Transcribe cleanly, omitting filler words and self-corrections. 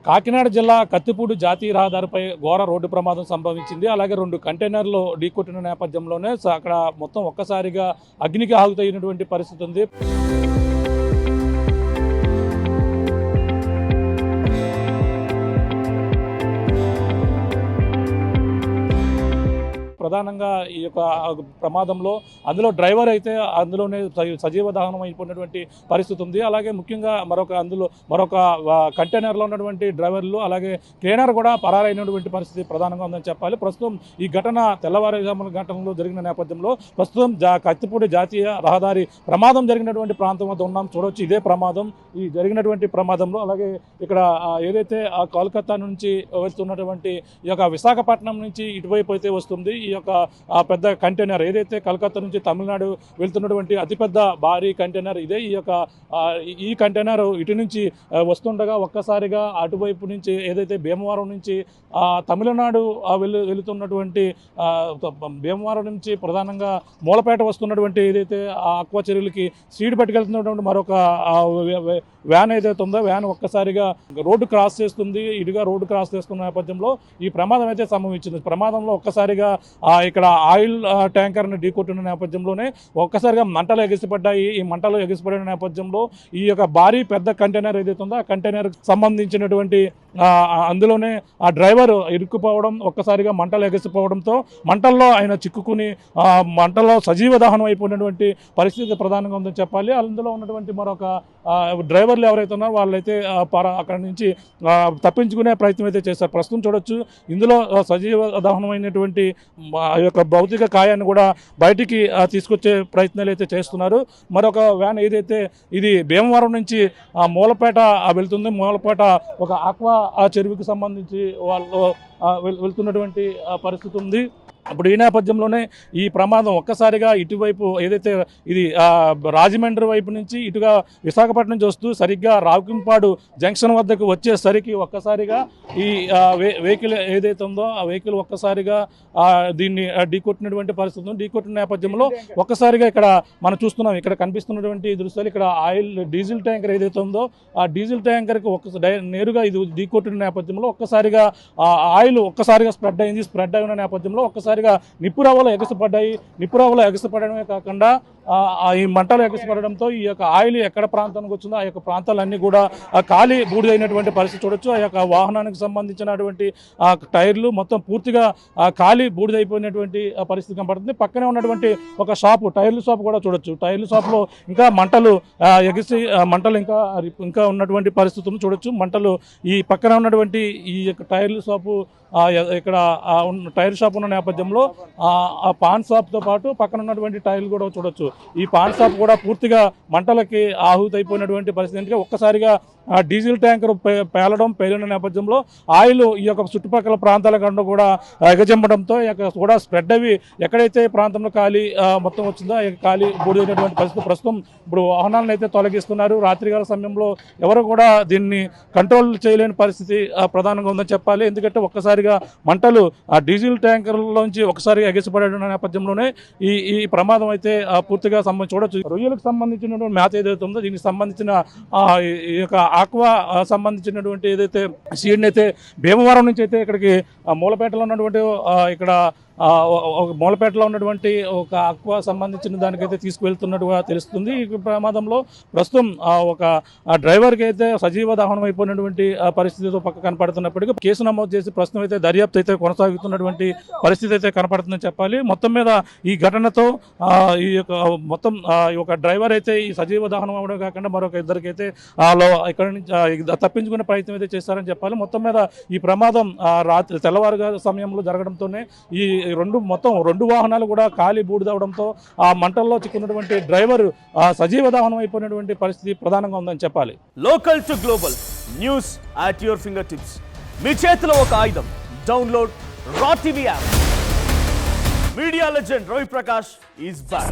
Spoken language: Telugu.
కాకినాడ జిల్లా కత్తిపూడి జాతీయ రహదారిపై ఘోర రోడ్డు ప్రమాదం సంభవించింది. అలాగే 2 కంటైనర్లు ఢీకొట్టిన నేపథ్యంలోనే అక్కడ మొత్తం ఒక్కసారిగా అగ్నికి ఆహుతైనటువంటి పరిస్థితి ఉంది. ప్రధానంగా ఈ యొక్క ప్రమాదంలో అందులో డ్రైవర్ అయితే అందులోనే సజీవ దహనం అయిపోయినటువంటి పరిస్థితి ఉంది. అలాగే ముఖ్యంగా మరొక కంటైనర్లో ఉన్నటువంటి డ్రైవర్లు అలాగే క్లీనర్ కూడా పరారైనటువంటి పరిస్థితి ప్రధానంగా ఉందని చెప్పాలి. ప్రస్తుతం ఈ ఘటన తెల్లవారుజామున ఘటనలో జరిగిన నేపథ్యంలో ప్రస్తుతం కత్తిపూడి జాతీయ రహదారి ప్రమాదం జరిగినటువంటి ప్రాంతం వద్ద ఉన్నాం. చూడవచ్చు ఇదే ప్రమాదం, ఈ జరిగినటువంటి ప్రమాదంలో. అలాగే ఇక్కడ ఏదైతే కోల్కతా నుంచి వెళ్తున్నటువంటి ఈ యొక్క విశాఖపట్నం నుంచి ఇటువైపు అయితే వస్తుంది ఈ యొక్క పెద్ద కంటైనర్, ఏదైతే కలకత్తా నుంచి తమిళనాడు వెళ్తున్నటువంటి అతిపెద్ద భారీ కంటైనర్ ఇదే. ఈ కంటైనర్ ఇటు నుంచి వస్తుండగా ఒక్కసారిగా అటువైపు నుంచి ఏదైతే భీమవరం నుంచి తమిళనాడు వెళుతున్నటువంటి భీమవరం నుంచి ప్రధానంగా మూలపేట వస్తున్నటువంటి ఏదైతే ఆక్వా చెరువులకి సీడ్ పట్టుకెళ్తున్నటువంటి మరొక వ్యాన్ ఏదైతే ఉందో వ్యాన్ ఒక్కసారిగా రోడ్డు క్రాస్ చేస్తుంది. ఇటుగా రోడ్డు క్రాస్ చేస్తున్న నేపథ్యంలో ఈ ప్రమాదం అయితే సంభవించింది. ప్రమాదంలో ఒక్కసారిగా ఇక్కడ ఆయిల్ ట్యాంకర్ని ఢీకొట్టిన నేపథ్యంలోనే ఒక్కసారిగా మంటలు ఎగిసిపడ్డాయి. ఈ మంటలు ఎగిసిపడిన నేపథ్యంలో ఈ యొక్క భారీ పెద్ద కంటైనర్ ఏదైతే ఉందో ఆ కంటైనర్ సంబంధించినటువంటి అందులోనే ఆ డ్రైవర్ ఇరుక్కుపోవడం, ఒక్కసారిగా మంటలు ఎగిసిపోవడంతో మంటల్లో ఆయన చిక్కుకుని మంటల్లో సజీవ దహనం అయిపోయినటువంటి పరిస్థితి ప్రధానంగా ఉందని చెప్పాలి. అందులో ఉన్నటువంటి మరొక డ్రైవర్లు ఎవరైతే ఉన్నారో వాళ్ళైతే అక్కడ నుంచి తప్పించుకునే ప్రయత్నం అయితే చేశారు. ప్రస్తుతం చూడొచ్చు ఇందులో సజీవ దహనమైనటువంటి యొక్క భౌతిక కాయాన్ని కూడా బయటికి తీసుకొచ్చే ప్రయత్నాలు అయితే చేస్తున్నారు. మరొక వ్యాన్ ఏదైతే ఇది భీమవరం నుంచి మూలపేట వెళ్తుంది. మూలపేట ఒక ఆక్వా చెరువుకి సంబంధించి వాళ్ళు వెళ్తున్నటువంటి పరిస్థితి ఉంది. అప్పుడు ఈ నేపథ్యంలోనే ఈ ప్రమాదం ఒక్కసారిగా ఇటువైపు ఏదైతే ఇది రాజమండ్రి వైపు నుంచి ఇటుగా విశాఖపట్నం నుంచి వస్తూ సరిగ్గా రావుకింపాడు జంక్షన్ వద్దకు వచ్చేసరికి ఒక్కసారిగా ఈ వెహికల్ ఏదైతే ఉందో ఆ వెహికల్ ఒక్కసారిగా దీన్ని ఢీకొట్టినటువంటి పరిస్థితి. ఢీకొట్టిన నేపథ్యంలో ఒక్కసారిగా ఇక్కడ మనం చూస్తున్నాం, ఇక్కడ కనిపిస్తున్నటువంటి దృశ్యాలు ఇక్కడ డీజిల్ ట్యాంకర్ ఏదైతే ఉందో ఆ డీజిల్ ట్యాంకర్కి నేరుగా ఇది ఢీకొట్టిన నేపథ్యంలో ఒక్కసారిగా ఆయిల్ ఒక్కసారిగా స్ప్రెడ్ అయింది. స్ప్రెడ్ అయిన నేపథ్యంలో ఒక్కసారిగా నిప్పురవ్వలు ఎగసిపడ్డాయి. నిప్పురవ్వలు ఎగసిపడమే కాకుండా ఈ మంటలు ఎగసిపడడంతో ఈ యొక్క ఆయిల్ ఎక్కడ ప్రాంతానికి వచ్చిందో ఆ యొక్క ప్రాంతాలన్నీ కూడా ఖాళీ బూడిదైనటువంటి పరిస్థితి చూడొచ్చు. ఆ యొక్క వాహనానికి సంబంధించినటువంటి టైర్లు మొత్తం పూర్తిగా ఖాళీ బూడిదైపోయినటువంటి పరిస్థితి కనపడుతుంది. పక్కనే ఉన్నటువంటి ఒక షాపు, టైర్ల షాపు కూడా చూడొచ్చు. టైర్ల షాపులో ఇంకా మంటలు ఎగిసి మంటలు ఇంకా ఉన్నటువంటి పరిస్థితులను చూడొచ్చు. మంటలు ఈ పక్కన ఉన్నటువంటి ఈ యొక్క టైర్ల షాపు ఇక్కడ టైర్ షాప్ ఉన్న నేపథ్యంలో ఆ పాన్ షాప్తో పాటు పక్కన ఉన్నటువంటి టైర్లు కూడా చూడొచ్చు. ఈ పాన్ షాప్ కూడా పూర్తిగా మంటలకి ఆహుతైపోయినటువంటి పరిస్థితి. అంటే ఒక్కసారిగా డీజిల్ ట్యాంకర్ పేలిన నేపథ్యంలో ఆయిల్ ఈ యొక్క చుట్టుపక్కల ప్రాంతాల కన్నా కూడా ఎగజెమ్మడంతో కూడా స్ప్రెడ్ అవి ఎక్కడైతే ప్రాంతంలో ఖాళీ మొత్తం వచ్చిందో ఖాళీ బూడిదైనటువంటి పరిస్థితి. ప్రస్తుతం ఇప్పుడు వాహనాలను అయితే తొలగిస్తున్నారు. రాత్రికాల సమయంలో ఎవరు కూడా దీన్ని కంట్రోల్ చేయలేని పరిస్థితి ప్రధానంగా ఉందని చెప్పాలి. ఎందుకంటే ఒక్కసారిగా మంటలు ఆ డీజిల్ ట్యాంకర్లోంచి ఒకసారి ఎగిసిపడిన నేపథ్యంలోనే ఈ ప్రమాదం అయితే పూర్తిగా చూడొచ్చు. రొయ్యలకు సంబంధించినటువంటి మ్యాథ్ ఏదైతే ఉందో దీనికి సంబంధించిన ఈ యొక్క ఆక్వా సంబంధించినటువంటి ఏదైతే సీడ్ని అయితే భీమవరం నుంచి అయితే ఇక్కడికి మూలపేటలో ఉన్నటువంటి ఇక్కడ మూలపేటలో ఉన్నటువంటి ఒక ఆక్వా సంబంధించిన దానికైతే తీసుకువెళ్తున్నట్టుగా తెలుస్తుంది. ఈ ప్రమాదంలో ప్రస్తుతం ఒక డ్రైవర్కి అయితే సజీవ దహనం అయిపోయినటువంటి పరిస్థితితో పక్క కనపడుతున్నప్పటికీ కేసు నమోదు చేసి ప్రస్తుతం అయితే దర్యాప్తు అయితే కొనసాగుతున్నటువంటి పరిస్థితి అయితే కనపడుతుందని చెప్పాలి. మొత్తం మీద ఈ ఘటనతో ఈ యొక్క మొత్తం ఒక డ్రైవర్ అయితే ఈ సజీవ దహనం అవ్వడం కాకుండా మరొక ఇద్దరికైతే ఇక్కడ నుంచి తప్పించుకునే ప్రయత్నం అయితే చేశారని చెప్పాలి. మొత్తం మీద ఈ ప్రమాదం రాత్రి తెల్లవారుగా సమయంలో జరగడంతోనే ఈ మొత్తం రెండు వాహనాలు కూడా ఖాళీ బూడిదవడంతో ఆ మంటల్లో చిక్కున్నటువంటి డ్రైవర్ సజీవ దహనం అయిపోయినటువంటి పరిస్థితి ప్రధానంగా ఉందని చెప్పాలి. Local to global news at your finger tips. మీ చేతిలో ఒక ఆయుధం. Download R TV app. Media legend Ravi Prakash is back.